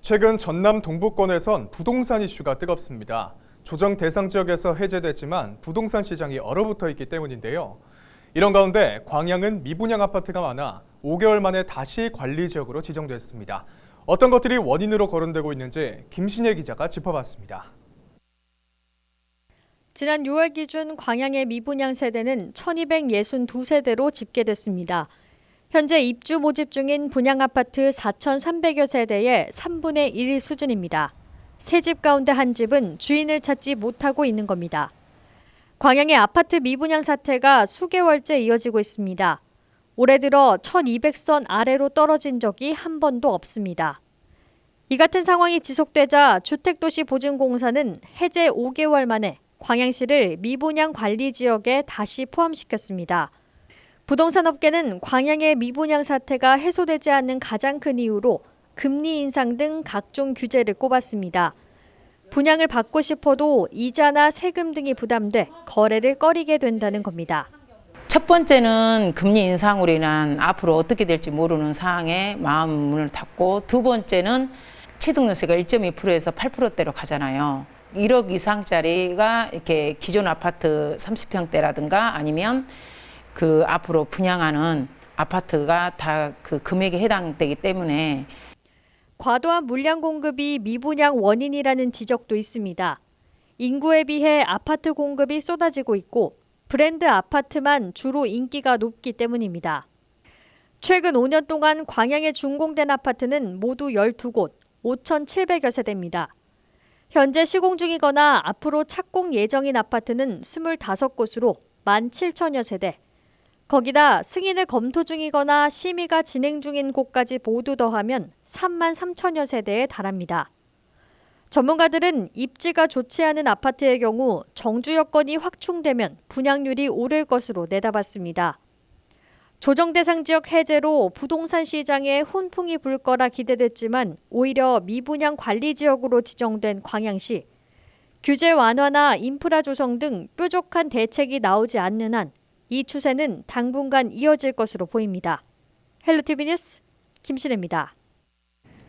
최근 전남 동부권에선 부동산 이슈가 뜨겁습니다. 조정 대상 지역에서 해제됐지만 부동산 시장이 얼어붙어 있기 때문인데요. 이런 가운데 광양은 미분양 아파트가 많아 5개월 만에 다시 관리 지역으로 지정됐습니다. 어떤 것들이 원인으로 거론되고 있는지 김신혜 기자가 짚어봤습니다. 지난 6월 기준 광양의 미분양 세대는 1,262세대로 집계됐습니다. 현재 입주 모집 중인 분양 아파트 4,300여 세대의 3분의 1 수준입니다. 세 집 가운데 한 집은 주인을 찾지 못하고 있는 겁니다. 광양의 아파트 미분양 사태가 수개월째 이어지고 있습니다. 올해 들어 1,200선 아래로 떨어진 적이 한 번도 없습니다. 이 같은 상황이 지속되자 주택도시보증공사는 해제 5개월 만에 광양시를 미분양 관리 지역에 다시 포함시켰습니다. 부동산 업계는 광양의 미분양 사태가 해소되지 않는 가장 큰 이유로 금리 인상 등 각종 규제를 꼽았습니다. 분양을 받고 싶어도 이자나 세금 등이 부담돼 거래를 꺼리게 된다는 겁니다. 첫 번째는 금리 인상으로 인한 앞으로 어떻게 될지 모르는 상황에 마음을 닫고, 두 번째는 취득세가 1.2%에서 8%대로 가잖아요. 1억 이상짜리가 이렇게 기존 아파트 30평대라든가 아니면 그 앞으로 분양하는 아파트가 다 그 금액에 해당되기 때문에 과도한 물량 공급이 미분양 원인이라는 지적도 있습니다. 인구에 비해 아파트 공급이 쏟아지고 있고 브랜드 아파트만 주로 인기가 높기 때문입니다. 최근 5년 동안 광양에 준공된 아파트는 모두 12곳, 5,700여 세대입니다. 현재 시공 중이거나 앞으로 착공 예정인 아파트는 25곳으로 17,000여 세대. 거기다 승인을 검토 중이거나 심의가 진행 중인 곳까지 모두 더하면 33,000여 세대에 달합니다. 전문가들은 입지가 좋지 않은 아파트의 경우 정주 여건이 확충되면 분양률이 오를 것으로 내다봤습니다. 조정 대상 지역 해제로 부동산 시장에 훈풍이 불 거라 기대됐지만 오히려 미분양 관리 지역으로 지정된 광양시. 규제 완화나 인프라 조성 등 뾰족한 대책이 나오지 않는 한 이 추세는 당분간 이어질 것으로 보입니다. 헬로티비 뉴스 김신혜입니다.